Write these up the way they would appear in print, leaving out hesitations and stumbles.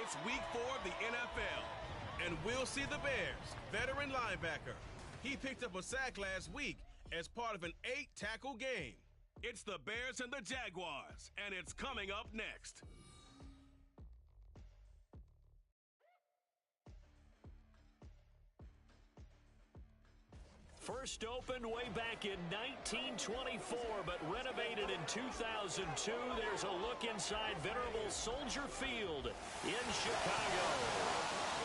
It's week 4 of the NFL, and we'll see the Bears' veteran linebacker. He picked up a sack last week as part of an 8-tackle game. It's the Bears and the Jaguars, and it's coming up next. First opened way back in 1924, but renovated in 2002. There's a look inside venerable Soldier Field in Chicago.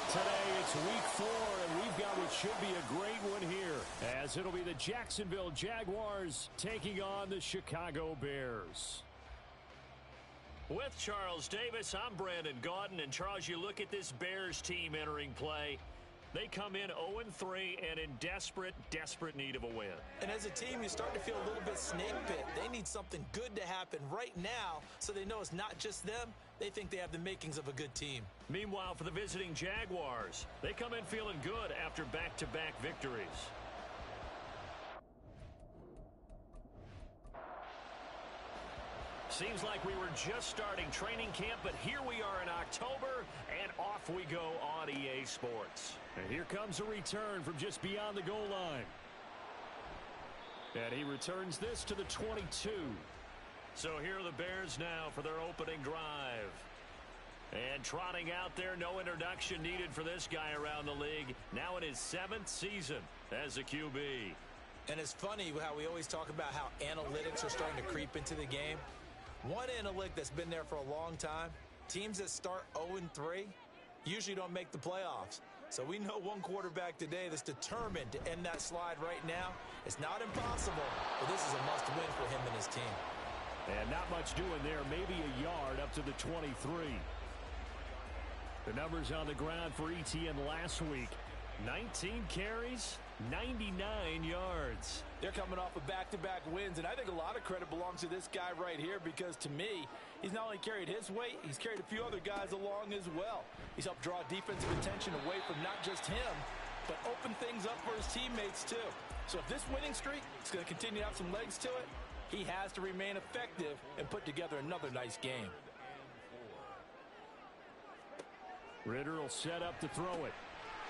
Today it's week 4, and we've got what should be a great one here, as it'll be the Jacksonville Jaguars taking on the Chicago Bears. With Charles Davis, I'm Brandon Gaudin, and Charles, you look at this Bears team entering play. They come in 0-3 and in desperate need of a win. And as a team, you start to feel a little bit snake bit. They need something good to happen right now so they know it's not just them. They think they have the makings of a good team. Meanwhile, for the visiting Jaguars, they come in feeling good after back-to-back victories. Seems like we were just starting training camp, but here we are in October, and off we go on EA Sports. And here comes a return from just beyond the goal line. And he returns this to the 22. So here are the Bears now for their opening drive. And trotting out there, no introduction needed for this guy around the league. Now in his 7th season as a QB. And it's funny how we always talk about how analytics are starting to creep into the game. One analytic that's been there for a long time, teams that start 0-3 usually don't make the playoffs. So we know one quarterback today that's determined to end that slide right now. It's not impossible, but this is a must-win for him and his team. And not much doing there, maybe a yard up to the 23. The numbers on the ground for ETN last week. 19 carries, 99 yards. They're coming off of back-to-back wins, and I think a lot of credit belongs to this guy right here because, to me, he's not only carried his weight, he's carried a few other guys along as well. He's helped draw defensive attention away from not just him, but open things up for his teammates, too. So if this winning streak is going to continue to have some legs to it, he has to remain effective and put together another nice game. Ritter will set up to throw it.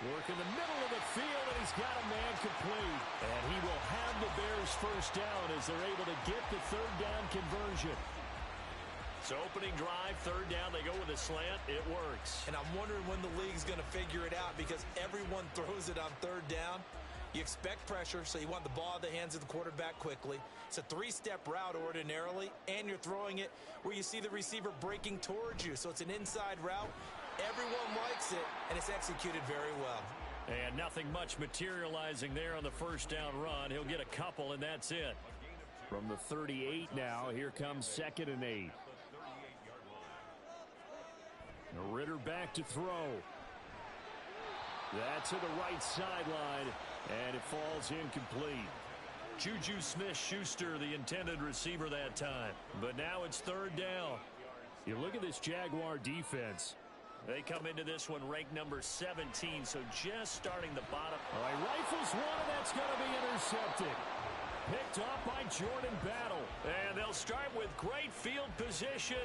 Work in the middle of the field, and he's got a man complete. And he will have the Bears first down as they're able to get the third down conversion. So opening drive, third down, they go with a slant. It works. And I'm wondering when the league's going to figure it out because everyone throws it on third down. You expect pressure, so you want the ball in the hands of the quarterback quickly. It's a 3-step route ordinarily, and you're throwing it where you see the receiver breaking towards you. So it's an inside route. Everyone likes it, and it's executed very well. And nothing much materializing there on the first down run. He'll get a couple, and that's it. From the 38 now, here comes 2nd and 8. Ritter back to throw. That's to the right sideline, and it falls incomplete. Juju Smith-Schuster, the intended receiver that time. But now it's third down. You look at this Jaguar defense. They come into this one ranked number 17, so just starting the bottom. All right, rifles one, and that's going to be intercepted. Picked off by Jordan Battle. And they'll start with great field position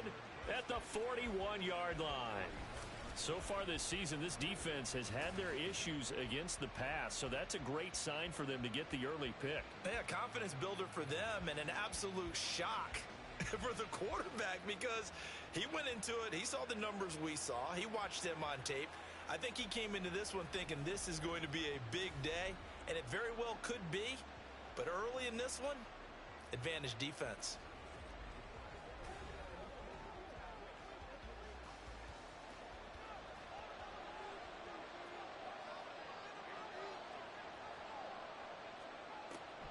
at the 41-yard line. So far this season, this defense has had their issues against the pass, so that's a great sign for them to get the early pick. Yeah, confidence builder for them and an absolute shock for the quarterback because he went into it. He saw the numbers we saw. He watched them on tape. I think he came into this one thinking this is going to be a big day, and it very well could be. But early in this one, advantage defense.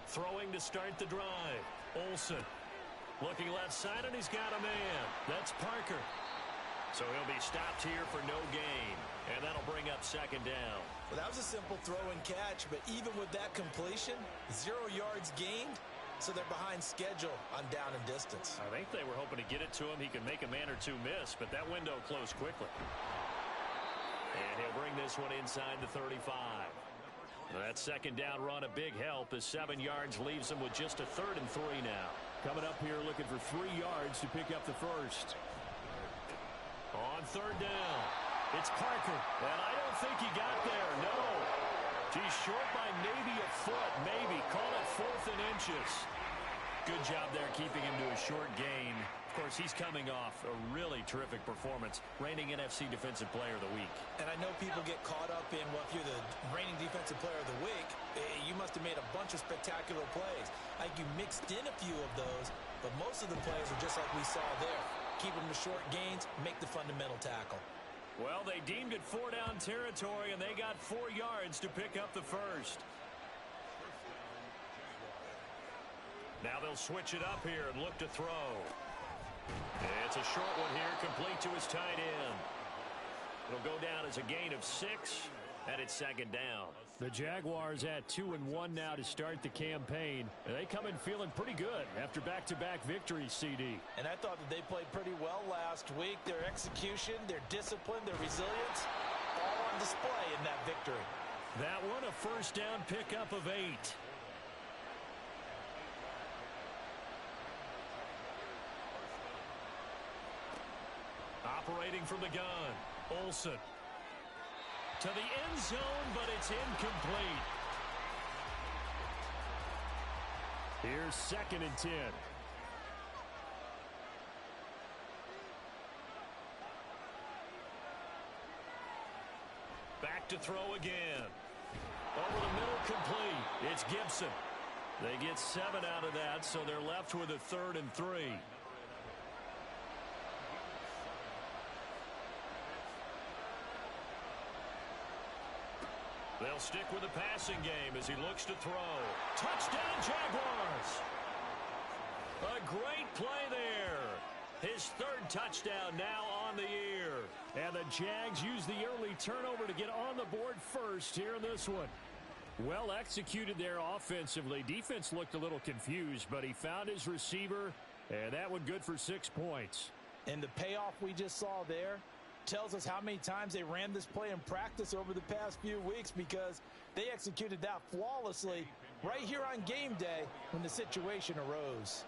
Throwing to start the drive. Olsen looking left side, and he's got a man. That's Parker. So he'll be stopped here for no gain, and that'll bring up 2nd down. Well, that was a simple throw and catch, but even with that completion, 0 yards gained, so they're behind schedule on down and distance. I think they were hoping to get it to him. He could make a man or two miss, but that window closed quickly. And he'll bring this one inside the 35. That 2nd down run a big help as 7 yards leaves him with just a 3rd and 3 now. Coming up here looking for 3 yards to pick up the first. On 3rd down. It's Parker. And I don't think he got there. No. He's short by maybe a foot. Maybe. Call it 4th and inches. Good job there keeping him to a short gain. Of course, he's coming off a really terrific performance, reigning NFC Defensive Player of the Week. And I know people get caught up in, well, if you're the reigning Defensive Player of the Week, you must have made a bunch of spectacular plays. Like you mixed in a few of those, but most of the plays are just like we saw there. Keep them to short gains, make the fundamental tackle. Well, they deemed it 4-down territory, and they got 4 yards to pick up the first. Now they'll switch it up here and look to throw. It's a short one here, complete to his tight end. It'll go down as a gain of 6, and it's 2nd down. The Jaguars at 2-1 now to start the campaign. They come in feeling pretty good after back-to-back victories, CD. And I thought that they played pretty well last week. Their execution, their discipline, their resilience, all on display in that victory. That one a first down pickup of 8. Operating from the gun, Olsen. To the end zone, but it's incomplete. Here's 2nd and 10. Back to throw again. Over the middle, complete. It's Gibson. They get 7 out of that, so they're left with a 3rd and 3. They'll stick with the passing game as he looks to throw. Touchdown, Jaguars! A great play there. His 3rd touchdown now on the year. And the Jags use the early turnover to get on the board first here in this one. Well executed there offensively. Defense looked a little confused, but he found his receiver, and that one good for 6 points. And the payoff we just saw there tells us how many times they ran this play in practice over the past few weeks, because they executed that flawlessly right here on game day when the situation arose.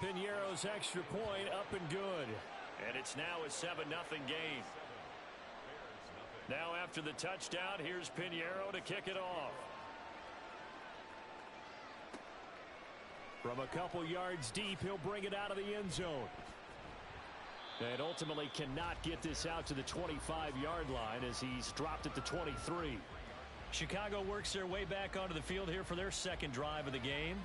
Piñeiro's extra point up and good. And it's now a 7-0 game. Now after the touchdown, here's Piñeiro to kick it off. From a couple yards deep, he'll bring it out of the end zone. And ultimately cannot get this out to the 25-yard line as he's dropped at the 23. Chicago works their way back onto the field here for their 2nd drive of the game.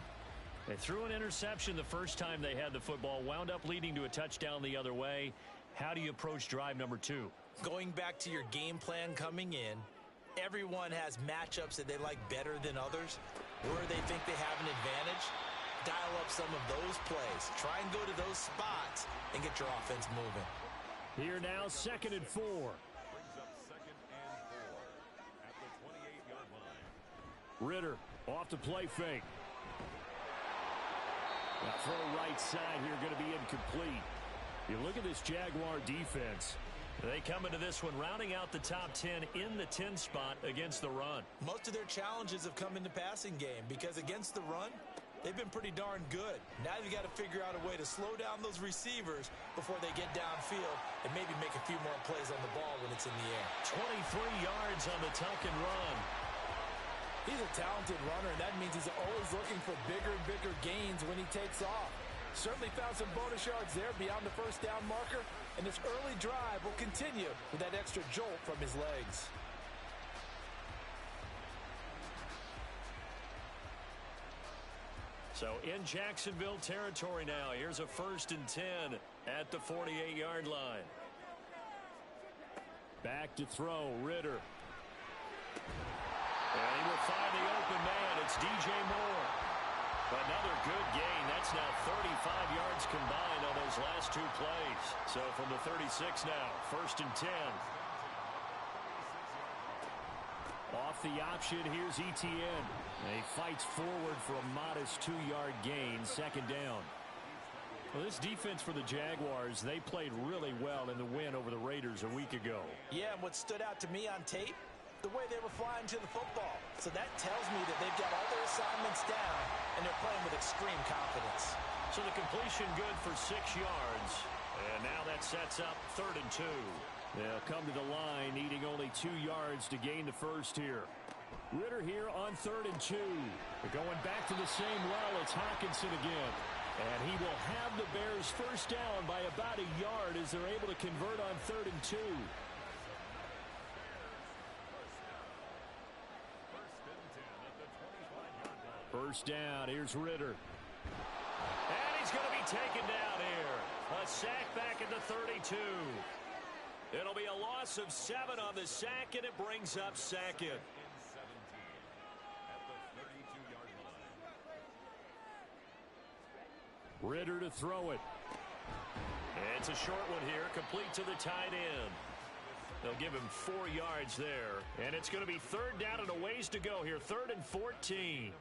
They threw an interception the first time they had the football, wound up leading to a touchdown the other way. How do you approach drive number 2? Going back to your game plan coming in, everyone has matchups that they like better than others, where they think they have an advantage. Dial up some of those plays. Try and go to those spots and get your offense moving. Here now, 2nd and 4. Ritter off the play fake. Now throw right side here going to be incomplete. You look at this Jaguar defense. They come into this one rounding out the top 10 in the 10 spot against the run. Most of their challenges have come in the passing game because against the run, they've been pretty darn good. Now you've got to figure out a way to slow down those receivers before they get downfield and maybe make a few more plays on the ball when it's in the air. 23 yards on the tuck and run. He's a talented runner, and that means he's always looking for bigger and bigger gains when he takes off. Certainly found some bonus yards there beyond the first down marker, and this early drive will continue with that extra jolt from his legs. So in Jacksonville territory now. Here's a 1st and 10 at the 48-yard line. Back to throw, Ritter. And he will find the open man. It's DJ Moore. Another good gain. That's now 35 yards combined on those last 2 plays. So from the 36 now, 1st and 10. Off the option, here's Etienne. He fights forward for a modest 2-yard gain, 2nd down. Well, this defense for the Jaguars, they played really well in the win over the Raiders a week ago. Yeah, and what stood out to me on tape, the way they were flying to the football. So that tells me that they've got all their assignments down, and they're playing with extreme confidence. So the completion good for 6 yards. And now that sets up 3rd and 2. They'll come to the line needing only 2 yards to gain the first here. Ritter here on 3rd and 2. They're going back to the same well. It's Hawkinson again. And he will have the Bears first down by about a yard as they're able to convert on 3rd and 2. First down, here's Ritter. And he's going to be taken down here. A sack back at the 32. It'll be a loss of 7 on the sack, and it brings up 2nd. Ritter to throw it. It's a short one here, complete to the tight end. They'll give him 4 yards there, and it's going to be 3rd down and a ways to go here. 3rd and 14.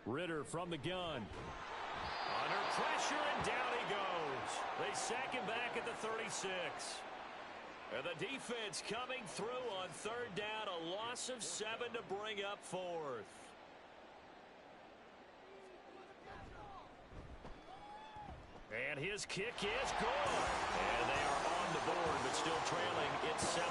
Ritter from the gun. Under pressure, and down he goes. They sack him back at the 36. And the defense coming through on 3rd down. A loss of 7 to bring up 4th. And his kick is good. And they are on the board, but still trailing. It's 7-3.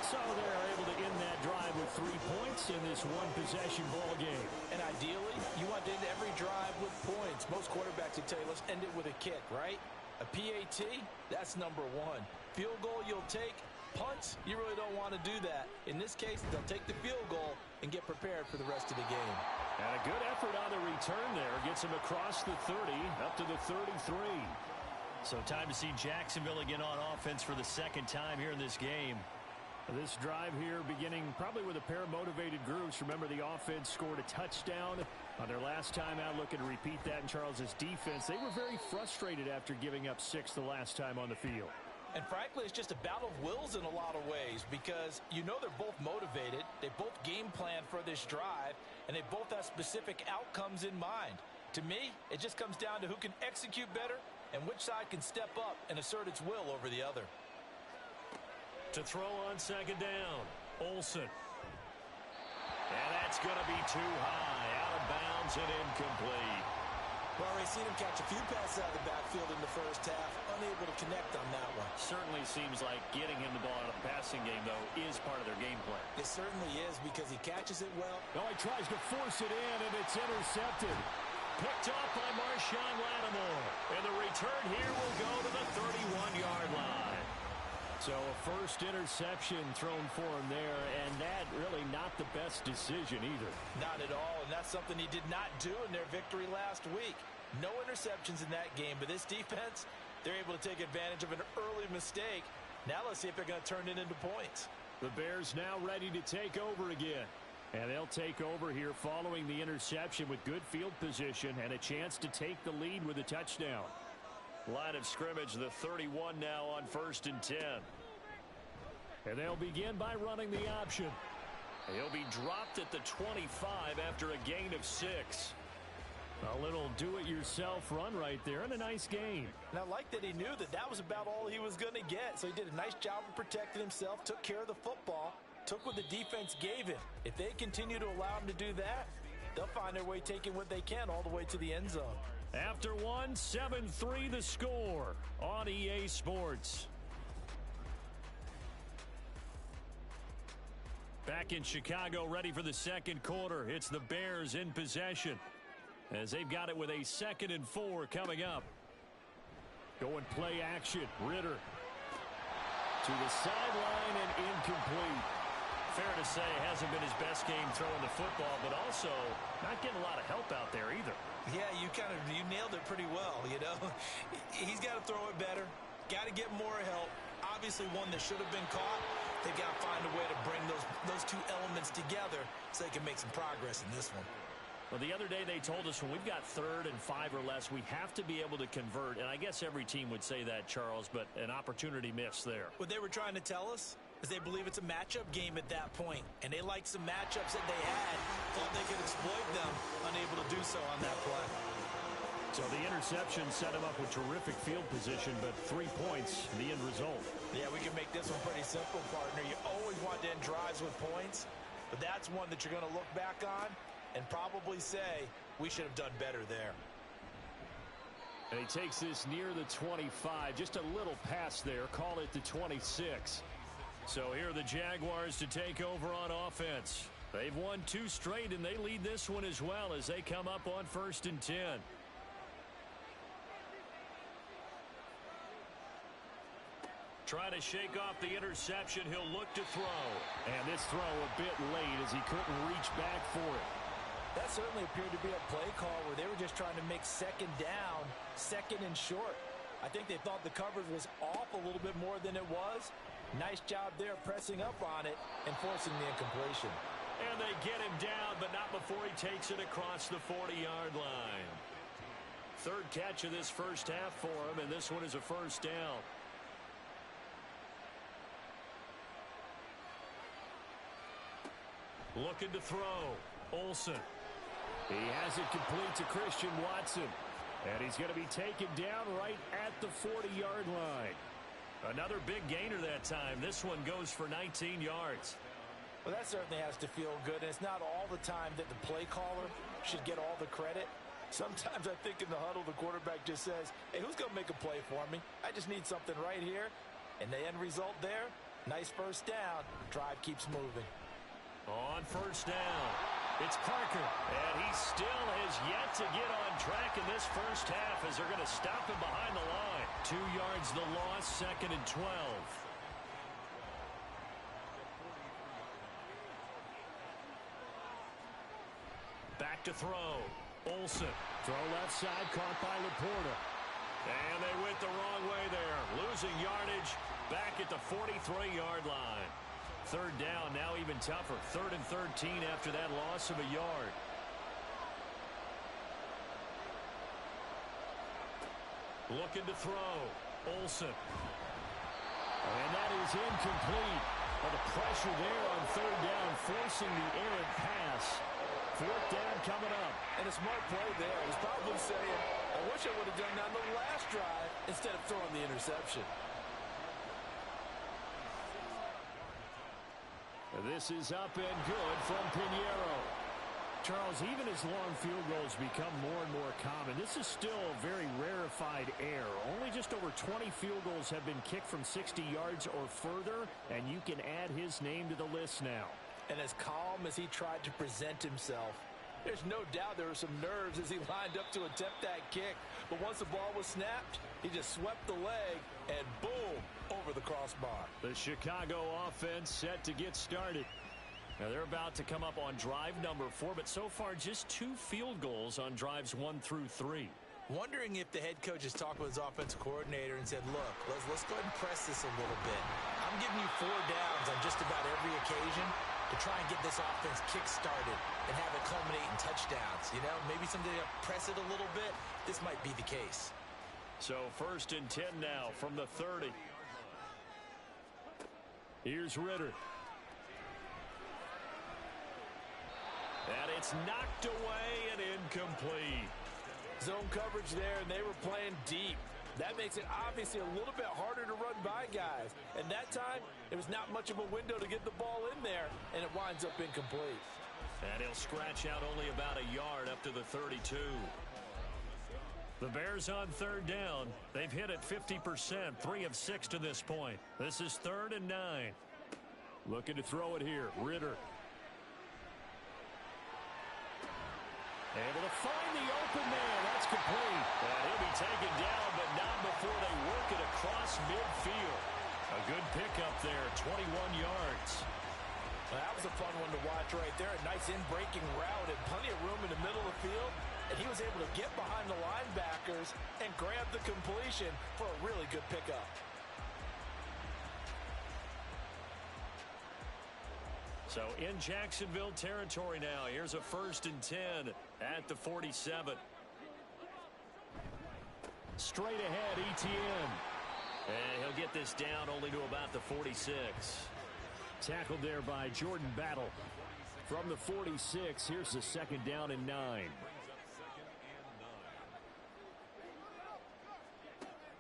So they're able to end that drive with 3 points in this one-possession ball game. And ideally, you want to end every drive with points. Most quarterbacks would tell you, let's end it with a kick, right? A PAT, that's number 1. Field goal you'll take. Punts, you really don't want to do that. In this case, they'll take the field goal and get prepared for the rest of the game. And a good effort on the return there. Gets him across the 30, up to the 33. So time to see Jacksonville again on offense for the 2nd time here in this game. This drive here beginning probably with a pair of motivated groups. Remember, the offense scored a touchdown on their last time out. Looking to repeat that in Charles's defense. They were very frustrated after giving up 6 the last time on the field. And frankly, it's just a battle of wills in a lot of ways because you know they're both motivated. They both game plan for this drive, and they both have specific outcomes in mind. To me, it just comes down to who can execute better and which side can step up and assert its will over the other. To throw on 2nd down, Olsen. And that's going to be too high, out of bounds and incomplete. Well, we've seen him catch a few passes out of the backfield in the first half, unable to connect on that one. Certainly seems like getting him the ball out of the passing game, though, is part of their game plan. It certainly is because he catches it well. No, he tries to force it in, and it's intercepted. Picked off by Marshawn Lattimore. And the return here will go to the 31-yard line. So a first interception thrown for him there, and that really not the best decision either. Not at all, and that's something he did not do in their victory last week. No interceptions in that game, but this defense, they're able to take advantage of an early mistake. Now let's see if they're going to turn it into points. The Bears now ready to take over again. And they'll take over here following the interception with good field position and a chance to take the lead with a touchdown. Line of scrimmage, the 31 now on 1st and 10. And they'll begin by running the option. He'll be dropped at the 25 after a gain of 6. A little do-it-yourself run right there and a nice gain. And I like that he knew that that was about all he was going to get. So he did a nice job of protecting himself, took care of the football, took what the defense gave him. If they continue to allow him to do that, they'll find their way taking what they can all the way to the end zone. After one, 7-3 the score on EA Sports. Back in Chicago, ready for the 2nd quarter. It's the Bears in possession as they've got it with a 2nd and 4 coming up. Going play action. Ritter to the sideline and incomplete. Fair to say, hasn't been his best game throwing the football, but also not getting a lot of help out there either. Yeah, you nailed it pretty well, you know. He's got to throw it better, got to get more help. Obviously one that should have been caught. They've got to find a way to bring those 2 elements together so they can make some progress in this one. Well, the other day they told us when we've got 3rd and 5 or less, we have to be able to convert. And I guess every team would say that, Charles, but an opportunity missed there. What they were trying to tell us is they believe it's a matchup game at that point. And they liked some matchups that they had, thought they could exploit them, unable to do so on that play. So the interception set him up with terrific field position, but 3 points, the end result. Yeah, we can make this one pretty simple, partner. You always want to end drives with points, but that's one that you're going to look back on and probably say, we should have done better there. And he takes this near the 25. Just a little pass there. Call it the 26. So here are the Jaguars to take over on offense. They've won 2 straight, and they lead this one as well as they come up on 1st and 10. Trying to shake off the interception. He'll look to throw. And this throw a bit late as he couldn't reach back for it. That certainly appeared to be a play call where they were just trying to make 2nd down, 2nd and short. I think they thought the coverage was off a little bit more than it was. Nice job there pressing up on it and forcing the incompletion. And they get him down, but not before he takes it across the 40-yard line. 3rd catch of this first half for him, and this one is a 1st down. Looking to throw. Olsen. He has it complete to Christian Watson. And he's going to be taken down right at the 40-yard line. Another big gainer that time. This one goes for 19 yards. Well, that certainly has to feel good. And it's not all the time that the play caller should get all the credit. Sometimes I think in the huddle, the quarterback just says, hey, who's going to make a play for me? I just need something right here. And the end result there, nice 1st down. Drive keeps moving. On 1st down, it's Parker, and he still has yet to get on track in this first half as they're going to stop him behind the line. 2 yards the loss, 2nd and 12. Back to throw. Olsen, throw left side, caught by Laporta. And they went the wrong way there, losing yardage back at the 43-yard line. 3rd down, now even tougher. 3rd and 13 after that loss of a yard. Looking to throw. Olsen. And that is incomplete. Well, the pressure there on 3rd down, forcing the errant pass. 4th down coming up. And a smart play there. He's probably saying, I wish I would have done that on the last drive instead of throwing the interception. This is up and good from Pinheiro. Charles, even as long field goals become more and more common, this is still a very rarefied air. Only just over 20 field goals have been kicked from 60 yards or further, and you can add his name to the list now. And as calm as he tried to present himself, there's no doubt there were some nerves as he lined up to attempt that kick. But once the ball was snapped, he just swept the leg and boom, over the crossbar. The Chicago offense set to get started. Now they're about to come up on drive number 4, but so far just 2 field goals on drives 1 through 3. Wondering if the head coach has talked with his offensive coordinator and said, look, let's go ahead and press this a little bit. I'm giving you 4 downs on just about every occasion to try and get this offense kick-started and have it culminate in touchdowns. You know, maybe someday to press it a little bit. This might be the case. So 1st and 10 now from the 30. Here's Ritter. And it's knocked away and incomplete. Zone coverage there, and they were playing deep. That makes it obviously a little bit harder to run by guys. And that time, it was not much of a window to get the ball in there, and it winds up incomplete. And he'll scratch out only about a yard up to the 32. The Bears on 3rd down. They've hit it 50%, 3 of 6 to this point. This is 3rd and 9. Looking to throw it here, Ritter. Able to find the open man. That's complete. And he'll be taken down, but not before they work it across midfield. A good pickup there, 21 yards. Well, that was a fun one to watch right there. A nice in-breaking route and plenty of room in the middle of the field. And he was able to get behind the linebackers and grab the completion for a really good pickup. So in Jacksonville territory now. Here's a 1st and 10 at the 47. Straight ahead, Etienne. And he'll get this down only to about the 46. Tackled there by Jordan Battle. From the 46, here's the 2nd down and 9.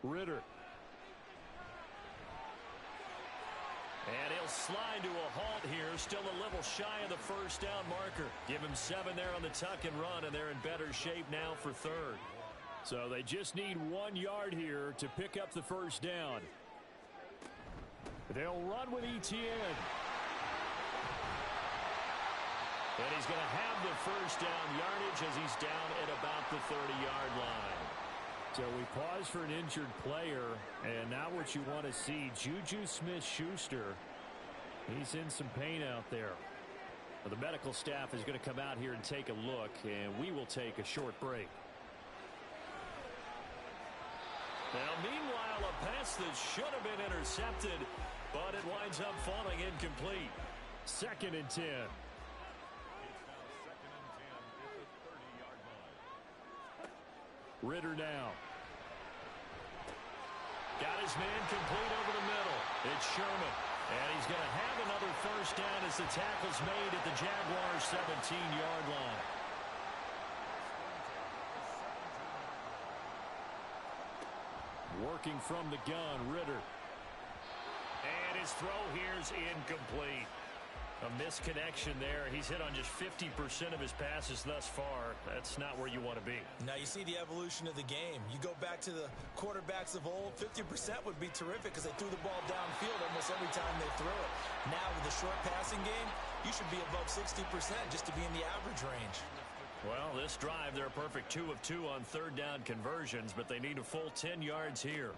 Ritter. And he'll slide to a halt here. Still a little shy of the first down marker. Give him 7 there on the tuck and run, and they're in better shape now for third. So they just need 1 yard here to pick up the first down. They'll run with ETN. And he's going to have the first down yardage as he's down at about the 30-yard line. So we pause for an injured player, and now what you want to see, Juju Smith-Schuster, he's in some pain out there. Well, the medical staff is going to come out here and take a look, and we will take a short break. Now, meanwhile, a pass that should have been intercepted, but it winds up falling incomplete. 2nd and 10. Ritter now. Got his man complete over the middle. It's Sherman. And he's going to have another first down as the tackle's made at the Jaguars' 17-yard line. Working from the gun, Ritter. And his throw here's incomplete. A misconnection there. He's hit on just 50% of his passes thus far. That's not where you want to be. Now you see the evolution of the game. You go back to the quarterbacks of old, 50% would be terrific because they threw the ball downfield almost every time they threw it. Now with the short passing game, you should be above 60% just to be in the average range. Well, this drive, they're a perfect 2 of 2 on third down conversions, but they need a full 10 yards here.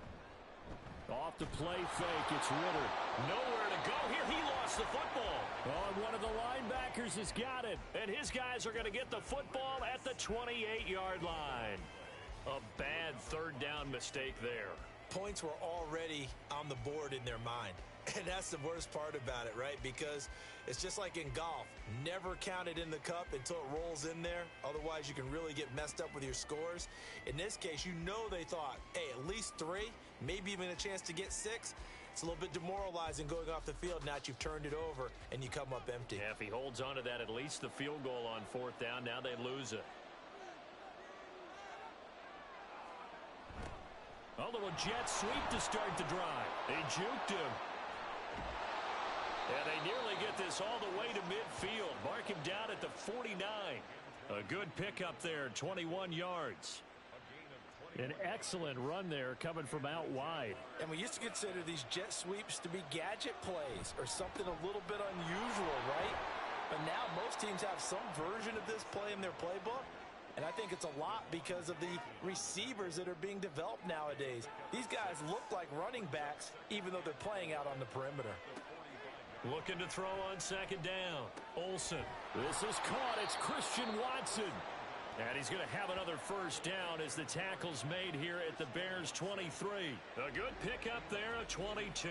Off the play fake, it's Ritter. Nowhere to go here. He lost the football. Oh, and one of the linebackers has got it. And his guys are going to get the football at the 28-yard line. A bad third down mistake there. Points were already on the board in their mind. And that's the worst part about it, right? Because it's just like in golf. Never count it in the cup until it rolls in there. Otherwise, you can really get messed up with your scores. In this case, you know they thought, hey, at least 3, maybe even a chance to get 6. It's a little bit demoralizing going off the field now that you've turned it over and you come up empty. Yeah, if he holds on to that, at least the field goal on 4th down. Now they lose it. A little jet sweep to start the drive. They juked him. And they nearly get this all the way to midfield. Mark him down at the 49. A good pickup there, 21 yards. An excellent run there coming from out wide. And we used to consider these jet sweeps to be gadget plays or something a little bit unusual, right? But now most teams have some version of this play in their playbook. And I think it's a lot because of the receivers that are being developed nowadays. These guys look like running backs even though they're playing out on the perimeter. Looking to throw on 2nd down. Olsen. This is caught. It's Christian Watson. And he's going to have another first down as the tackle's made here at the Bears' 23. A good pickup there, a 22.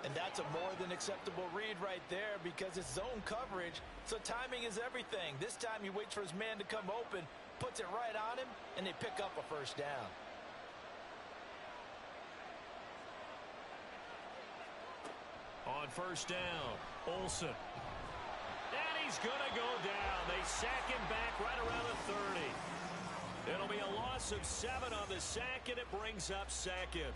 And that's a more than acceptable read right there because it's zone coverage, so timing is everything. This time he waits for his man to come open, puts it right on him, and they pick up a first down. On 1st down, Olsen. And he's going to go down. They sack him back right around the 30. It'll be a loss of 7 on the sack, and it brings up 2nd.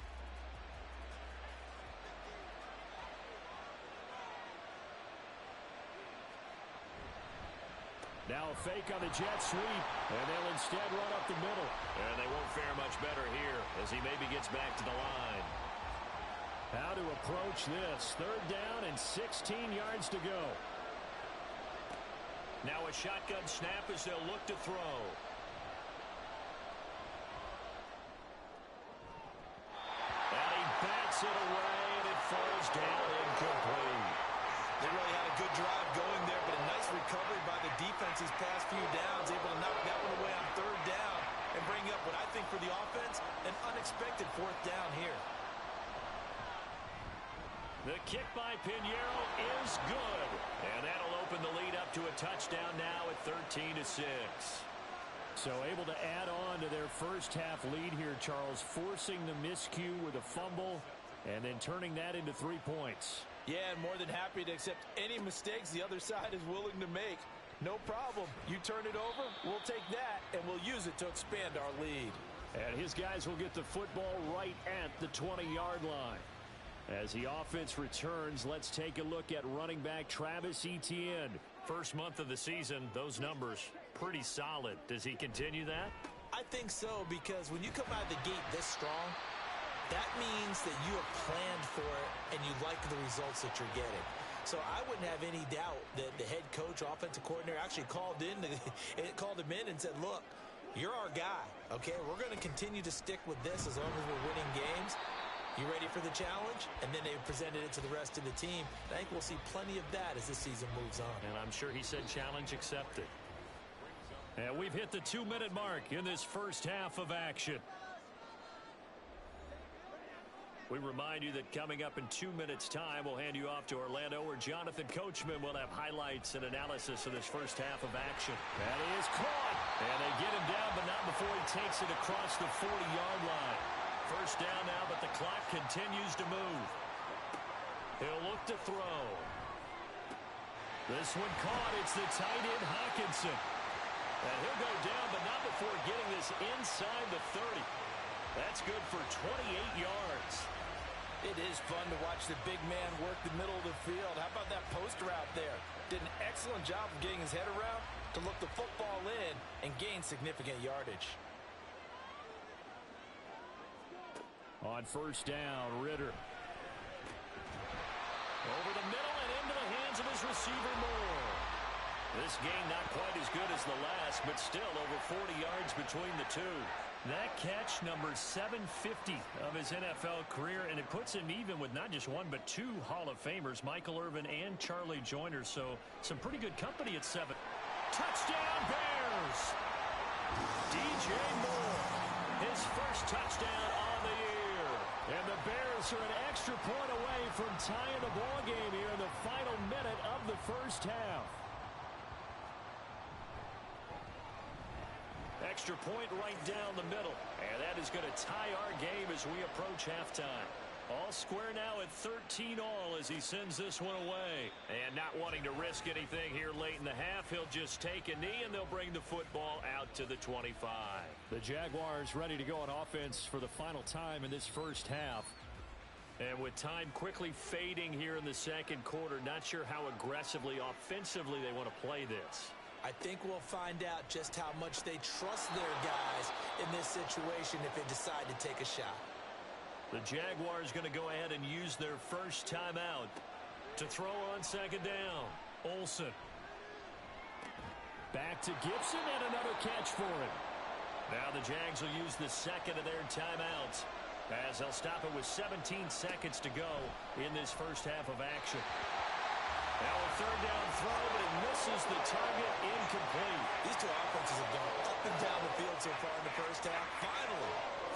Now a fake on the jet sweep, and they'll instead run up the middle. And they won't fare much better here as he maybe gets back to the line. How to approach this. 3rd down and 16 yards to go. Now a shotgun snap as they'll look to throw. And he bats it away, and it falls down incomplete. They really had a good drive going there, but a nice recovery by the defense these past few downs, able to knock that one away on 3rd down and bring up what I think for the offense, an unexpected 4th down here. The kick by Pinheiro is good. And that'll open the lead up to a touchdown now at 13-6. So able to add on to their first half lead here, Charles, forcing the miscue with a fumble and then turning that into 3 points. Yeah, and more than happy to accept any mistakes the other side is willing to make. No problem. You turn it over, we'll take that, and we'll use it to expand our lead. And his guys will get the football right at the 20-yard line. As the offense returns, let's take a look at running back Travis Etienne. First month of the season, those numbers pretty solid. Does he continue that? I think so, because when you come out of the gate this strong, that means that you have planned for it and you like the results that you're getting. So I wouldn't have any doubt that the head coach, offensive coordinator, actually called him in and said, look, you're our guy, okay? We're going to continue to stick with this as long as we're winning games. You ready for the challenge? And then they presented it to the rest of the team. I think we'll see plenty of that as this season moves on. And I'm sure he said challenge accepted. And we've hit the 2-minute mark in this first half of action. We remind you that coming up in 2 minutes' time, we'll hand you off to Orlando, where Jonathan Coachman will have highlights and analysis of this first half of action. That is caught. And they get him down, but not before he takes it across the 40-yard line. First down now, but the clock continues to move. He'll look to throw. This one caught. It's the tight end, Hawkinson. And he'll go down, but not before getting this inside the 30. That's good for 28 yards. It is fun to watch the big man work the middle of the field. How about that post route there? Did an excellent job of getting his head around to look the football in and gain significant yardage. On first down, Ritter. Over the middle and into the hands of his receiver, Moore. This game not quite as good as the last, but still over 40 yards between the two. That catch, number 750 of his NFL career, and it puts him even with not just one, but two Hall of Famers, Michael Irvin and Charlie Joyner. So some pretty good company at 7. Touchdown, Bears! DJ Moore, his first touchdown on the year. And the Bears are an extra point away from tying the ball game here in the final minute of the first half. Extra point right down the middle. And that is going to tie our game as we approach halftime. All square now at 13 all as he sends this one away. And not wanting to risk anything here late in the half, he'll just take a knee and they'll bring the football out to the 25. The Jaguars ready to go on offense for the final time in this first half. And with time quickly fading here in the second quarter, not sure how aggressively, offensively they want to play this. I think we'll find out just how much they trust their guys in this situation if they decide to take a shot. The Jaguars going to go ahead and use their first timeout to throw on second down. Olsen. Back to Gibson and another catch for him. Now the Jags will use the second of their timeouts as they'll stop it with 17 seconds to go in this first half of action. Now a third down throw, but it misses the target, incomplete. These two offenses have gone up and down the field so far in the first half.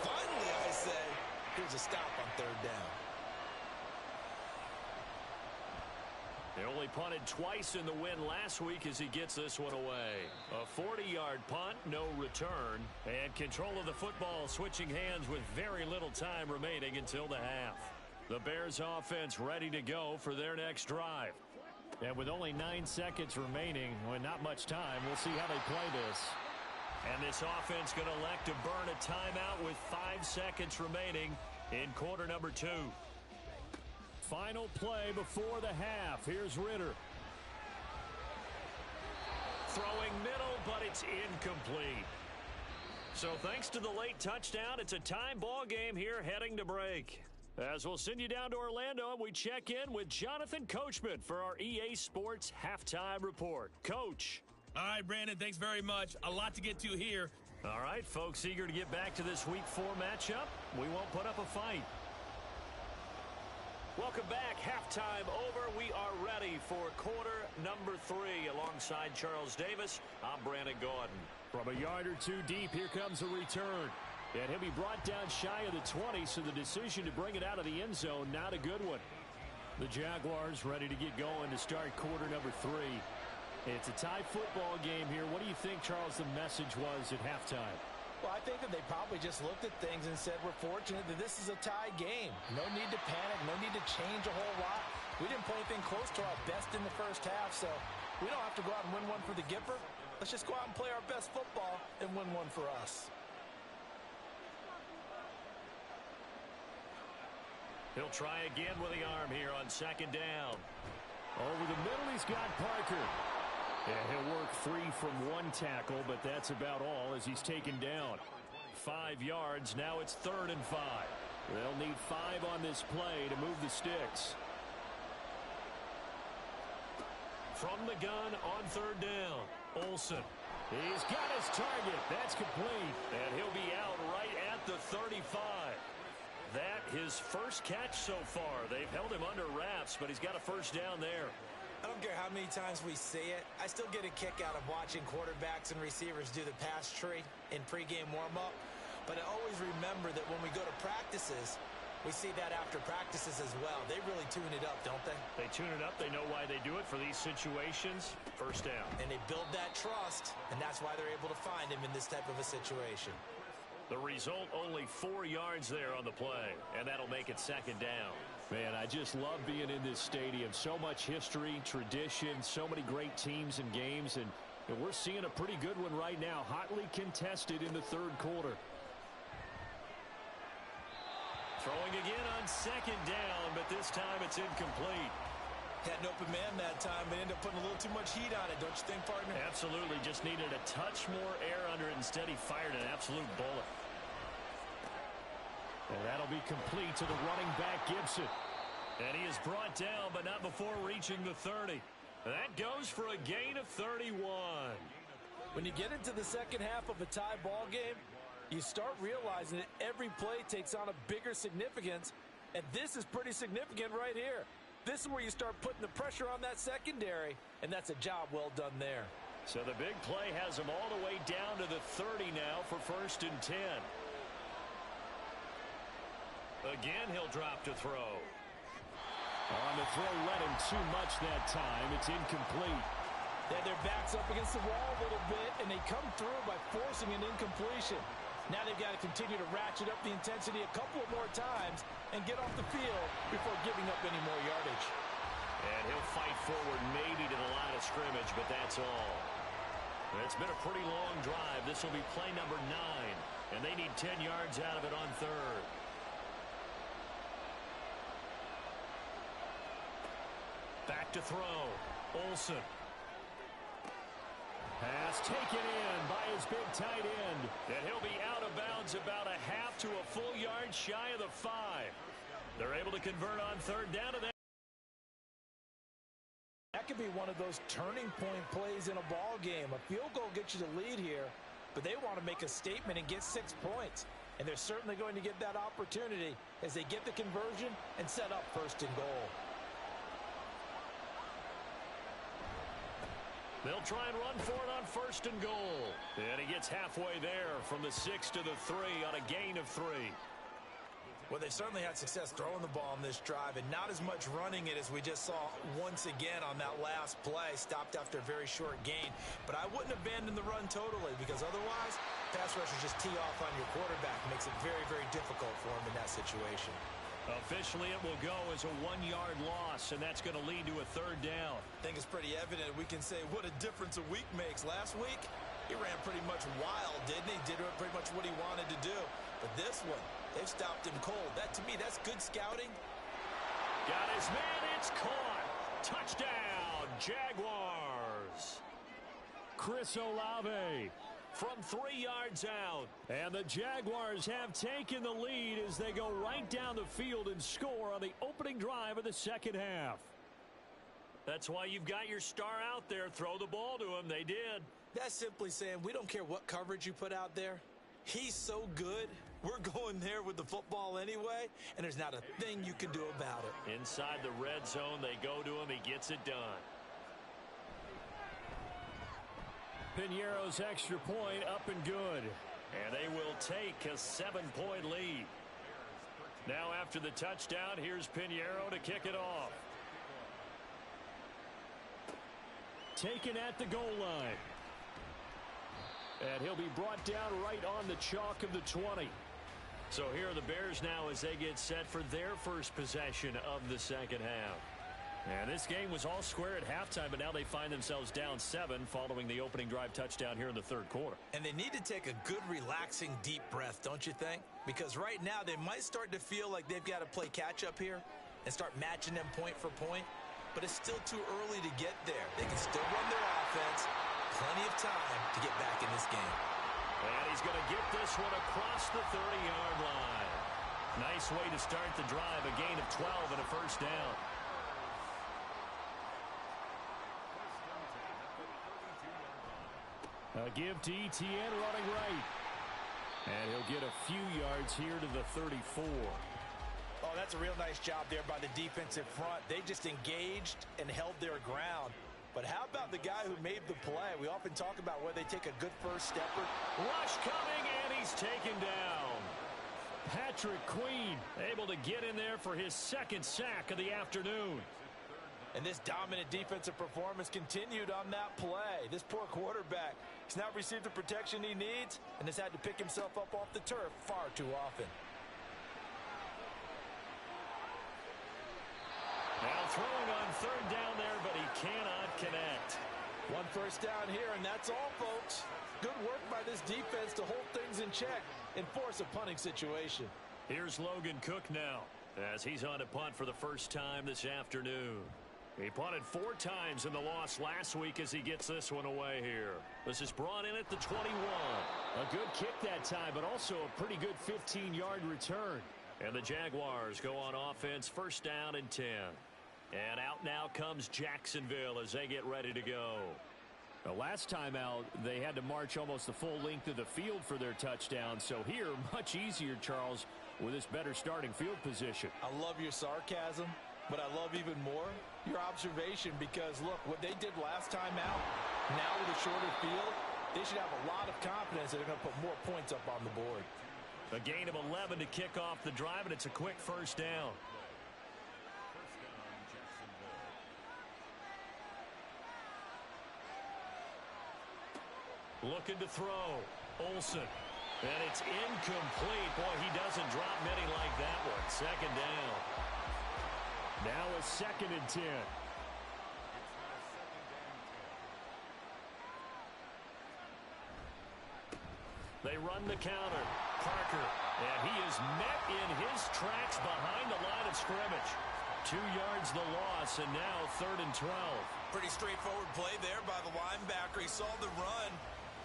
Finally, I say, here's a stop on third down. They only punted twice in the win last week as he gets this one away. A 40-yard punt, no return, and control of the football switching hands with very little time remaining until the half. The Bears offense ready to go for their next drive. And with only 9 seconds remaining, with not much time, we'll see how they play this. And this offense going to elect to burn a timeout with 5 seconds remaining in quarter number 2. Final play before the half. Here's Ritter. Throwing middle, but it's incomplete. So thanks to the late touchdown, it's a time ball game here heading to break. As we'll send you down to Orlando, and we check in with Jonathan Coachman for our EA Sports Halftime Report. Coach. All right, Brandon, thanks very much. A lot to get to here. All right, folks, eager to get back to this Week 4 matchup. We won't put up a fight. Welcome back. Halftime over. We are ready for quarter number 3. Alongside Charles Davis, I'm Brandon Gordon. From a yard or two deep, here comes a return. And he'll be brought down shy of the 20, so the decision to bring it out of the end zone, not a good one. The Jaguars ready to get going to start quarter number 3. It's a tie football game here. What do you think, Charles, the message was at halftime? Well, I think that they probably just looked at things and said, we're fortunate that this is a tie game. No need to panic, no need to change a whole lot. We didn't play anything close to our best in the first half, so we don't have to go out and win one for the Gipper. Let's just go out and play our best football and win one for us. He'll try again with the arm here on second down. Over the middle, he's got Parker. Yeah, he'll work free from one tackle, but that's about all as he's taken down. 5 yards. Now it's 3rd and 5. They'll need 5 on this play to move the sticks. From the gun on 3rd down, Olsen. He's got his target. That's complete. And he'll be out right at the 35. That his first catch so far. They've held him under wraps, but he's got a first down there. I don't care how many times we see it. I still get a kick out of watching quarterbacks and receivers do the pass tree in pregame warm-up. But I always remember that when we go to practices, we see that after practices as well. They really tune it up, don't they? They tune it up. They know why they do it for these situations. First down. And they build that trust, and that's why they're able to find him in this type of a situation. The result, only 4 yards there on the play, and that'll make it second down. Man, I just love being in this stadium. So much history, tradition, so many great teams and games, and we're seeing a pretty good one right now, hotly contested in the 3rd quarter. Throwing again on second down, but this time it's incomplete. Had an open man that time, but ended up putting a little too much heat on it, don't you think, partner? Absolutely. Just needed a touch more air under it. Instead, he fired an absolute bullet. And that'll be complete to the running back, Gibson. And he is brought down, but not before reaching the 30. That goes for a gain of 31. When you get into the second half of a tie ball game, you start realizing that every play takes on a bigger significance, and this is pretty significant right here. This is where you start putting the pressure on that secondary, and that's a job well done there. So the big play has him all the way down to the 30 now for 1st and 10. Again, he'll drop to throw. On the throw, let him too much that time. It's incomplete. They had their backs up against the wall a little bit, and they come through by forcing an incompletion. Now they've got to continue to ratchet up the intensity a couple of more times and get off the field before giving up any more yardage. And he'll fight forward maybe to the line of scrimmage, but that's all. It's been a pretty long drive. This will be play number 9, and they need 10 yards out of it on 3rd. Back to throw. Olsen. Pass taken in by his big tight end. And he'll be out of bounds about a half to a full yard shy of the 5. They're able to convert on 3rd down to that. That could be one of those turning point plays in a ball game. A field goal gets you the lead here, but they want to make a statement and get 6 points. And they're certainly going to get that opportunity as they get the conversion and set up 1st and goal. They'll try and run for it on 1st and goal. And he gets halfway there from the 6 to the 3 on a gain of 3. Well, they certainly had success throwing the ball in this drive and not as much running it as we just saw once again on that last play. Stopped after a very short gain. But I wouldn't abandon the run totally because otherwise, pass rushers just tee off on your quarterback. Makes it very, very difficult for him in that situation. Officially, it will go as a 1-yard loss, and that's going to lead to a 3rd down. I think it's pretty evident. We can say what a difference a week makes. Last week, he ran pretty much wild, didn't he? Did pretty much what he wanted to do. But this one, they've stopped him cold. That, to me, that's good scouting. Got his man. It's caught. Touchdown, Jaguars. Chris Olave from 3 yards out. And the Jaguars have taken the lead as they go right down the field and score on the opening drive of the second half. That's why you've got your star out there. Throw the ball to him. They did. That's simply saying we don't care what coverage you put out there. He's so good. We're going there with the football anyway, and there's not a thing you can do about it. Inside the red zone, they go to him. He gets it done. Piñeiro's extra point up and good. And they will take a 7-point lead. Now after the touchdown, here's Piñeiro to kick it off. Taken at the goal line. And he'll be brought down right on the chalk of the 20. So here are the Bears now as they get set for their first possession of the second half. And this game was all square at halftime, but now they find themselves down 7 following the opening drive touchdown here in the third quarter. And they need to take a good, relaxing, deep breath, don't you think? Because right now they might start to feel like they've got to play catch-up here and start matching them point for point. But it's still too early to get there. They can still run their offense. Plenty of time to get back in this game. And he's going to get this one across the 30-yard line. Nice way to start the drive. A gain of 12 and a first down. A give to Etienne running right. And he'll get a few yards here to the 34. Oh, that's a real nice job there by the defensive front. They just engaged and held their ground. But how about the guy who made the play? We often talk about where they take a good first stepper. Rush coming, and he's taken down. Patrick Queen able to get in there for his second sack of the afternoon. And this dominant defensive performance continued on that play. This poor quarterback has now received the protection he needs and has had to pick himself up off the turf far too often. Now throwing on third down there, but he cannot connect. One first down here, and that's all, folks. Good work by this defense to hold things in check and force a punting situation. Here's Logan Cook now as he's on to punt for the first time this afternoon. He punted 4 times in the loss last week as he gets this one away here. This is brought in at the 21. A good kick that time, but also a pretty good 15-yard return. And the Jaguars go on offense, first down and 10. And out now comes Jacksonville as they get ready to go. The last time out, they had to march almost the full length of the field for their touchdown. So here, much easier, Charles, with this better starting field position. I love your sarcasm, but I love even more your observation because, look, what they did last time out, now with a shorter field, they should have a lot of confidence that they're going to put more points up on the board. A gain of 11 to kick off the drive, and it's a quick first down. Looking to throw. Olsen. And it's incomplete. Boy, he doesn't drop many like that one. Second down. Now a second and 10. They run the counter. Parker. And he is met in his tracks behind the line of scrimmage. 2 yards the loss, and now third and 12. Pretty straightforward play there by the linebacker. He saw the run,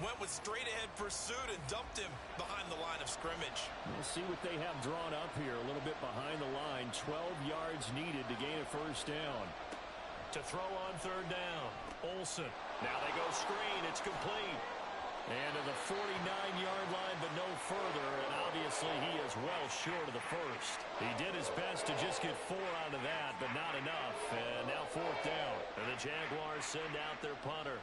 went with straight-ahead pursuit, and dumped him behind the line of scrimmage. We'll see what they have drawn up here. A little bit behind the line. 12 yards needed to gain a first down. To throw on third down. Olsen. Now they go screen. It's complete. And to the 49-yard line, but no further. And obviously he is well short of the first. He did his best to just get 4 out of that, but not enough. And now fourth down. And the Jaguars send out their punter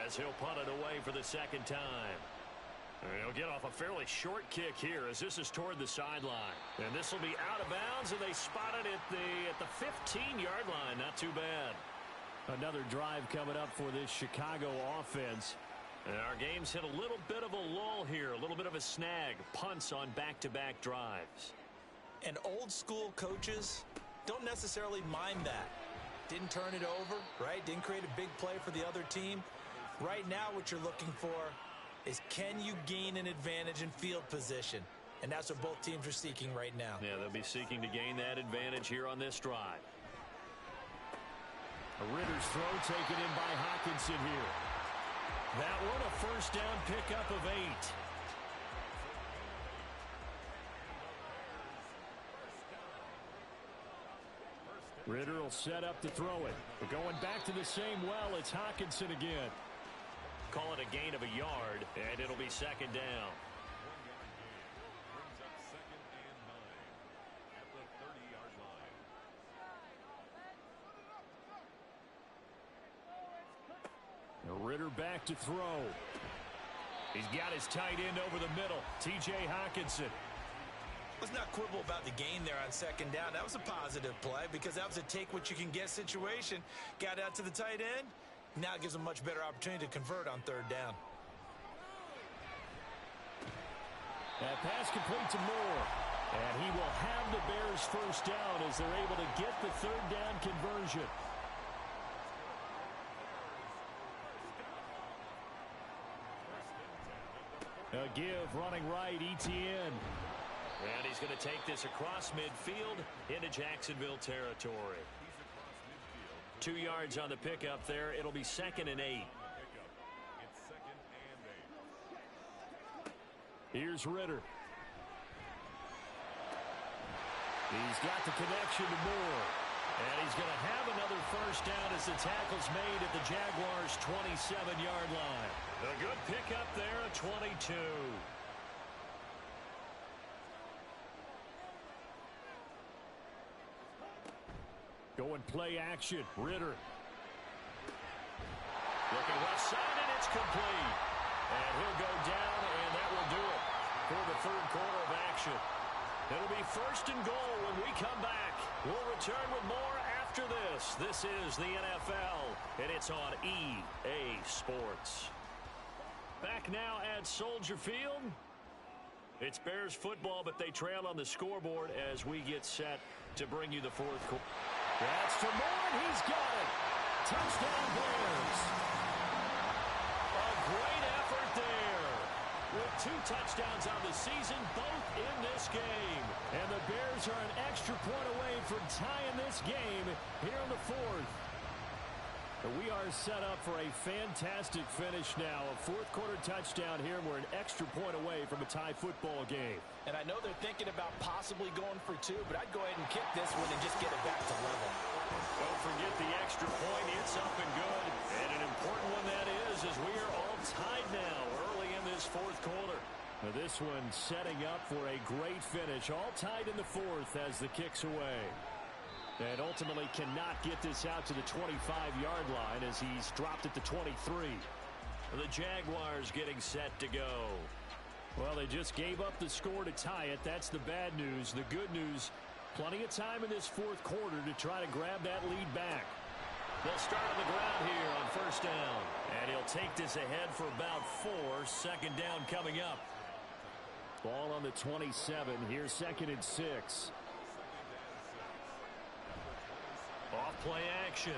as he'll punt it away for the second time. And he'll get off a fairly short kick here as this is toward the sideline. And this will be out of bounds, and they spot it at the 15-yard line. Not too bad. Another drive coming up for this Chicago offense. And our game's hit a little bit of a lull here, a little bit of a snag. Punts on back-to-back drives. And old-school coaches don't necessarily mind that. Didn't turn it over, right? Didn't create a big play for the other team. Right now what you're looking for is can you gain an advantage in field position? And that's what both teams are seeking right now. Yeah, they'll be seeking to gain that advantage here on this drive. A Ritter's throw taken in by Hockenson here. That one a first down pickup of 8. Ritter will set up to throw it. But going back to the same well, it's Hockenson again. Call it a gain of a yard, and it'll be second down. Ritter back to throw. He's got his tight end over the middle, T.J. Hockenson. Let's not quibble about the gain there on second down. That was a positive play because that was a take-what-you-can-get situation. Got out to the tight end. Now it gives them a much better opportunity to convert on third down. That pass complete to Moore. And he will have the Bears first down as they're able to get the third down conversion. The give running right, Etienne. And he's going to take this across midfield into Jacksonville territory. 2 yards on the pickup there. It'll be 2nd and 8. Here's Ritter. He's got the connection to Moore. And he's going to have another first down as the tackle's made at the Jaguars' 27-yard line. A good pickup there at 22. Going play action. Ritter. Looking left side, and it's complete. And he'll go down, and that will do it for the 3rd quarter of action. It'll be 1st and goal when we come back. We'll return with more after this. This is the NFL, and it's on EA Sports. Back now at Soldier Field. It's Bears football, but they trail on the scoreboard as we get set to bring you the 4th quarter. That's to Moore, and he's got it. Touchdown, Bears. A great effort there. With 2 touchdowns on the season, both in this game. And the Bears are an extra point away from tying this game here in the 4th. We are set up for a fantastic finish now. A 4th quarter touchdown here, and we're an extra point away from a tie football game. And I know they're thinking about possibly going for 2, but I'd go ahead and kick this one and just get it back to level. Don't forget the extra point. It's up and good. And an important one that is, as we are all tied now early in this 4th quarter. Now this one setting up for a great finish. All tied in the 4th as the kick's away. And ultimately cannot get this out to the 25-yard line as he's dropped it to 23. The Jaguars getting set to go. Well, they just gave up the score to tie it. That's the bad news. The good news, plenty of time in this 4th quarter to try to grab that lead back. They'll start on the ground here on 1st down. And he'll take this ahead for about 4. 2nd down coming up. Ball on the 27. Here's 2nd and 6. Off play action.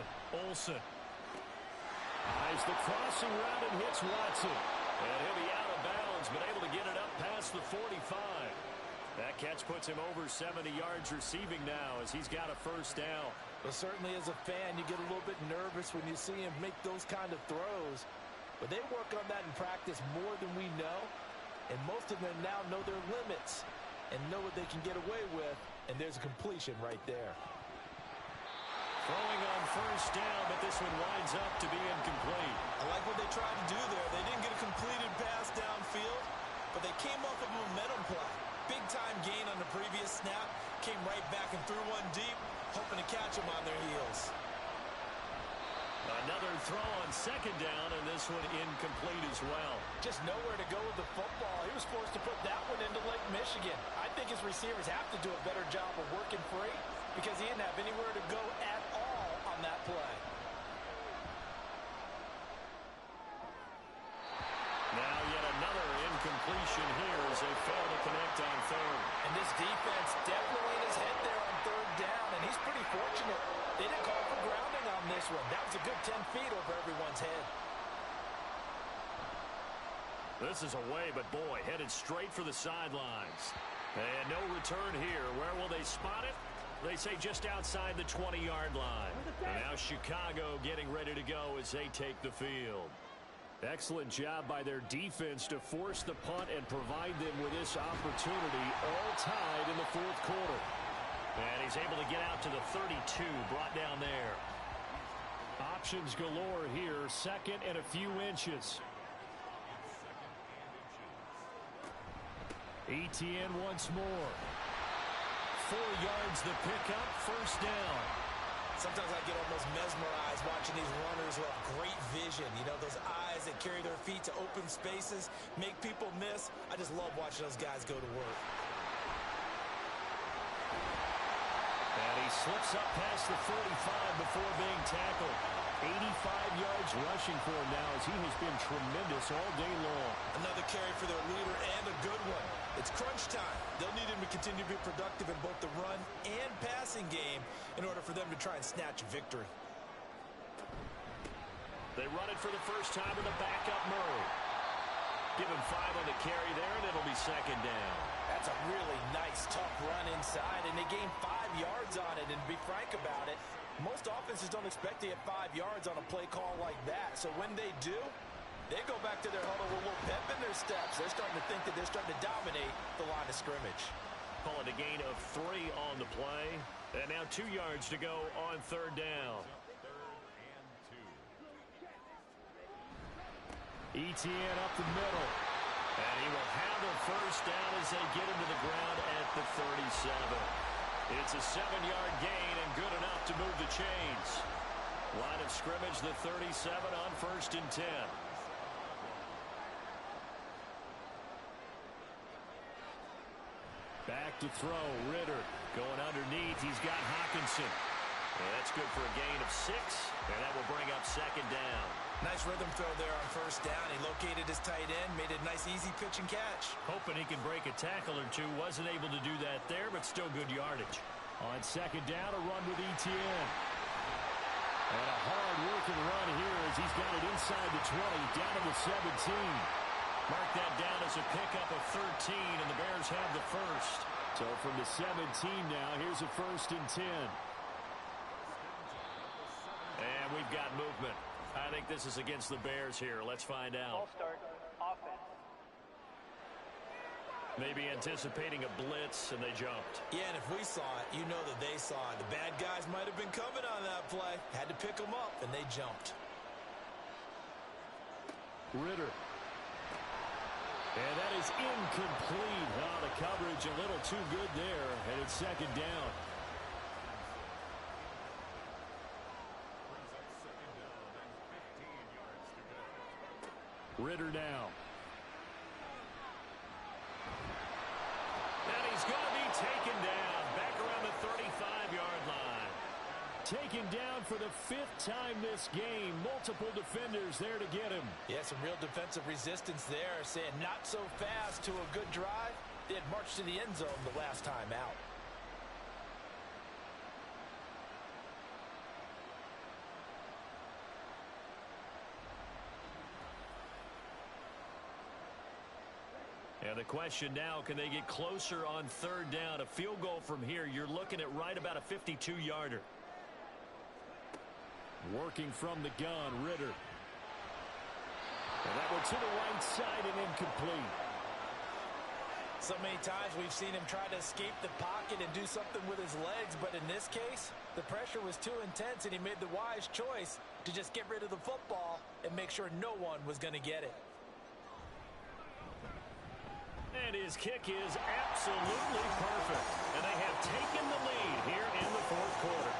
Olsen. Eyes the crossing route and hits Watson. And he'll be out of bounds, but able to get it up past the 45. That catch puts him over 70 yards receiving now as he's got a 1st down. Well, certainly as a fan, you get a little bit nervous when you see him make those kind of throws. But they work on that in practice more than we know. And most of them now know their limits and know what they can get away with. And there's a completion right there. Throwing on 1st down, but this one winds up to be incomplete. I like what they tried to do there. They didn't get a completed pass downfield, but they came off of a momentum play. Big-time gain on the previous snap, came right back and threw one deep, hoping to catch them on their heels. Another throw on 2nd down, and this one incomplete as well. Just nowhere to go with the football. He was forced to put that one into Lake Michigan. I think his receivers have to do a better job of working free because he didn't have anywhere to go at all on that play. Now yet another incompletion here as they fail to connect on 3rd. And this defense definitely in his head there on 3rd down, and he's pretty fortunate. They didn't call for grounding on this one. That was a good 10 feet over everyone's head. This is away, but boy, headed straight for the sidelines. And no return here. Where will they spot it? They say just outside the 20-yard line. And now Chicago getting ready to go as they take the field. Excellent job by their defense to force the punt and provide them with this opportunity, all tied in the 4th quarter. And he's able to get out to the 32, brought down there. Options galore here, 2nd and a few inches. Etienne once more. 4 yards the pickup, 1st down. Sometimes I get almost mesmerized watching these runners who have great vision. You know, those eyes that carry their feet to open spaces, make people miss. I just love watching those guys go to work. And he slips up past the 45 before being tackled. 85 yards rushing for him now as he has been tremendous all day long. Another carry for their leader and a good one. It's crunch time. They'll need him to continue to be productive in both the run and passing game in order for them to try and snatch a victory. They run it for the first time with a backup Murray. Give him 5 on the carry there, and it'll be second down. That's a really nice, tough run inside, and they gained 5 yards on it. And to be frank about it, most offenses don't expect to get 5 yards on a play call like that. So when they do, they go back to their huddle with a little pep in their steps. They're starting to think that they're starting to dominate the line of scrimmage. Call it a gain of 3 on the play. And now 2 yards to go on third down. ETN up the middle. And he will have the first down as they get him to the ground at the 37. It's a 7-yard gain and good enough to move the chains. Line of scrimmage, the 37 on 1st and 10. Back to throw. Ritter going underneath. He's got Hawkinson. And that's good for a gain of 6. And that will bring up second down. Nice rhythm throw there on first down. He located his tight end, made a nice easy pitch and catch. Hoping he can break a tackle or two. Wasn't able to do that there, but still good yardage. On second down, a run with ETN. And a hard-working run here as he's got it inside the 20, down to the 17. Mark that down as a pickup of 13, and the Bears have the first. So from the 17 now, here's a 1st and 10. And we've got movement. I think this is against the Bears here. Let's find out. Ball start, offense. Maybe anticipating a blitz, and they jumped. Yeah, and if we saw it, you know that they saw it. The bad guys might have been coming on that play. Had to pick them up, and they jumped. Ritter. And that is incomplete. Oh, the coverage a little too good there, and it's second down. Ritter now. And he's going to be taken down back around the 35-yard line. Taken down for the 5th time this game. Multiple defenders there to get him. Yeah, some real defensive resistance there, saying not so fast to a good drive. They had marched to the end zone the last time out. And the question now, can they get closer on third down? A field goal from here, you're looking at right about a 52-yarder. Working from the gun, Ritter. And that one to the right side and incomplete. So many times we've seen him try to escape the pocket and do something with his legs, but in this case, the pressure was too intense and he made the wise choice to just get rid of the football and make sure no one was going to get it. And his kick is absolutely perfect. And they have taken the lead here in the 4th quarter.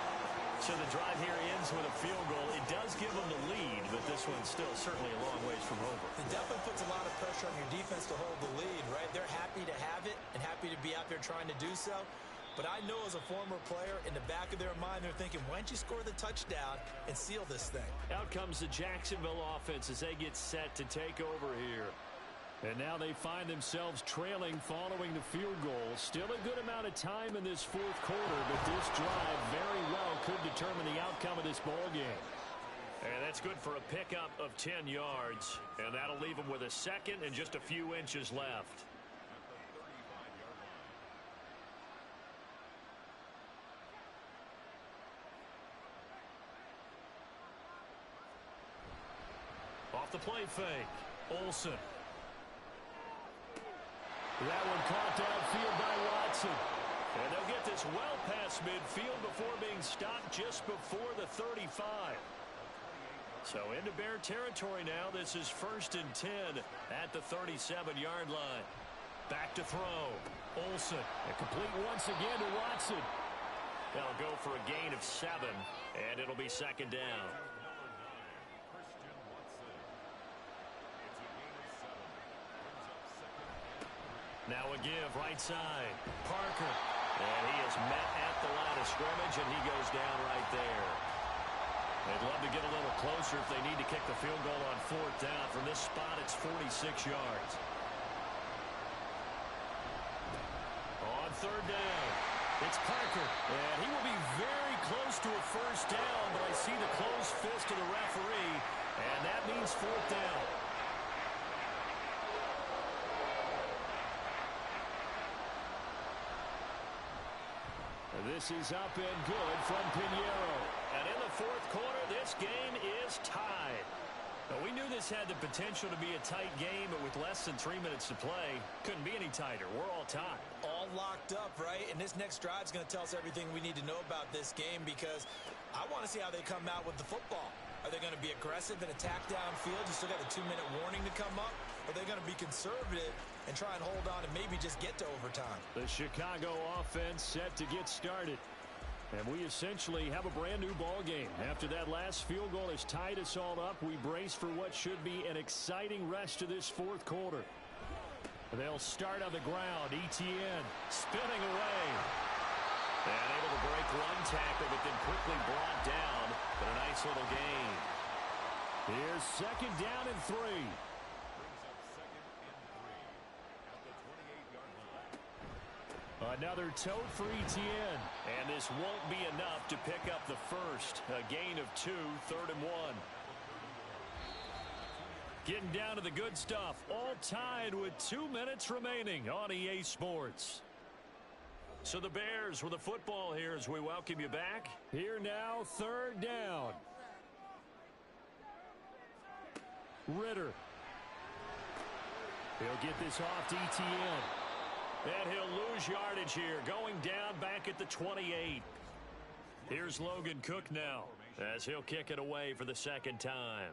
So the drive here ends with a field goal. It does give them the lead, but this one's still certainly a long ways from over. It definitely puts a lot of pressure on your defense to hold the lead, right? They're happy to have it and happy to be out there trying to do so. But I know as a former player, in the back of their mind, they're thinking, why don't you score the touchdown and seal this thing? Out comes the Jacksonville offense as they get set to take over here. And now they find themselves trailing following the field goal. Still a good amount of time in this 4th quarter, but this drive very well could determine the outcome of this ball game. And that's good for a pickup of 10 yards. And that'll leave them with a second and just a few inches left. Off the play fake, Olsen. That one caught downfield by Watson. And they'll get this well past midfield before being stopped just before the 35. So into Bear territory now. This is 1st and 10 at the 37-yard line. Back to throw. Olsen. And complete once again to Watson. They'll go for a gain of 7, and it'll be second down. Now a give, right side. Parker. And he is met at the line of scrimmage, and he goes down right there. They'd love to get a little closer if they need to kick the field goal on 4th down. From this spot, it's 46 yards. On third down, it's Parker. And he will be very close to a first down, but I see the closed fist of the referee, and that means 4th down. This is up and good from Pinheiro. And in the fourth quarter, this game is tied. Well, we knew this had the potential to be a tight game, but with less than 3 minutes to play, couldn't be any tighter. We're all tied. All locked up, right? And this next drive is going to tell us everything we need to know about this game, because I want to see how they come out with the football. Are they going to be aggressive and attack downfield? You still got a 2-minute warning to come up? Or are they going to be conservative and try and hold on and maybe just get to overtime? The Chicago offense set to get started. And we essentially have a brand new ball game. After that last field goal has tied us all up, we brace for what should be an exciting rest of this fourth quarter. They'll start on the ground. Etienne spinning away. And able to break one tackle, but then quickly brought down. But a nice little gain. Here's second down and 3. Another tote for Etienne. And this won't be enough to pick up the first. A gain of 2, 3rd and 1. Getting down to the good stuff. All tied with 2 minutes remaining on EA Sports. So the Bears with the football here as we welcome you back. Here now, 3rd down. Ritter. He'll get this off to Etienne. And he'll lose yardage here, going down back at the 28. Here's Logan Cook now, as he'll kick it away for the second time.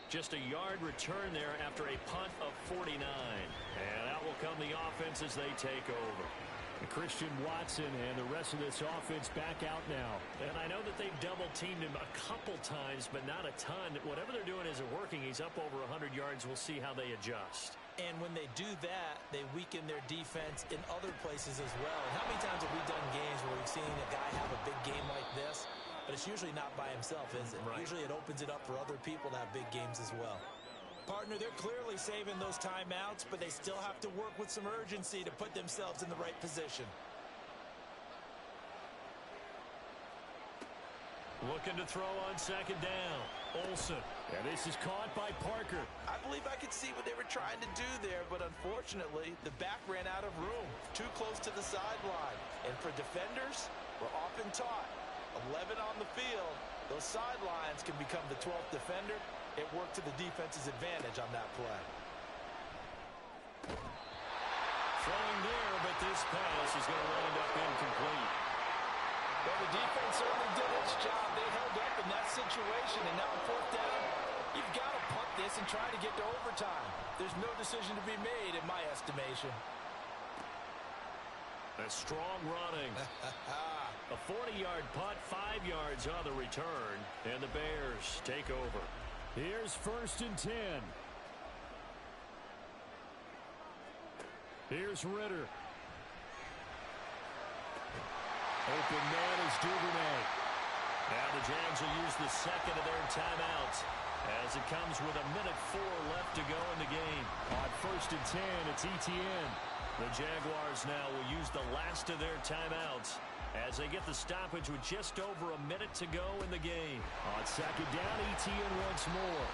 Just a yard return there after a punt of 49. And out will come the offense as they take over. Christian Watson and the rest of this offense back out now. And I know that they've double-teamed him a couple times, but not a ton. Whatever they're doing isn't working. He's up over 100 yards. We'll see how they adjust. And when they do that, they weaken their defense in other places as well. And how many times have we done games where we've seen a guy have a big game like this? But it's usually not by himself, is it? Right. Usually it opens it up for other people to have big games as well. Partner, they're clearly saving those timeouts, but they still have to work with some urgency to put themselves in the right position. Looking to throw on second down. Olsen. And this is caught by Parker. I believe I could see what they were trying to do there, but unfortunately, the back ran out of room. Too close to the sideline. And for defenders, we're often taught 11 on the field. Those sidelines can become the 12th defender. It worked to the defense's advantage on that play. Throwing there, but this pass is going to wind up incomplete. Well, the defense certainly did its job. They held up in that situation, and now on 4th down, you've got to punt this and try to get to overtime. There's no decision to be made in my estimation. A strong running. A 40-yard punt, 5 yards on the return, and the Bears take over. Here's 1st and 10. Here's Ritter. Open man is Duvernay. Now the Jags will use the second of their timeouts as it comes with 1:04 left to go in the game. On 1st and 10, it's Etienne. The Jaguars now will use the last of their timeouts as they get the stoppage with just over 1 minute to go in the game. On 2nd down, Etienne once more.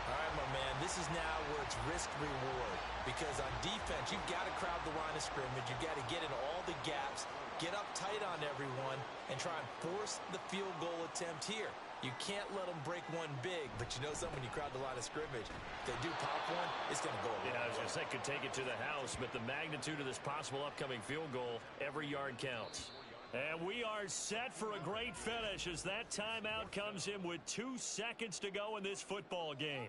All right, my man, this is now where it's risk-reward. Because on defense, you've got to crowd the line of scrimmage. You've got to get in all the gaps, get up tight on everyone, and try and force the field goal attempt here. You can't let them break one big, but you know something, when you crowd the line of scrimmage, if they do pop one, it's going to go away. Yeah, I was going to say, could take it to the house, but the magnitude of this possible upcoming field goal, every yard counts. And we are set for a great finish as that timeout comes in with 2 seconds to go in this football game.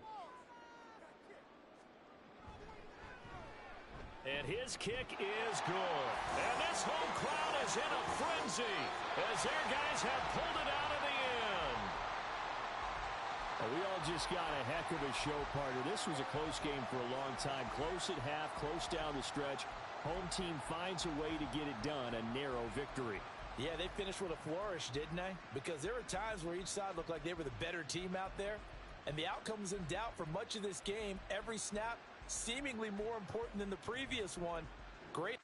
And his kick is good. And this home crowd is in a frenzy as their guys have pulled it out in the end. We all just got a heck of a show, partner. This was a close game for a long time. Close at half, close down the stretch. Home team finds a way to get it done, a narrow victory. Yeah, they finished with a flourish, didn't they? Because there were times where each side looked like they were the better team out there. And the outcome was in doubt for much of this game. Every snap seemingly more important than the previous one. Great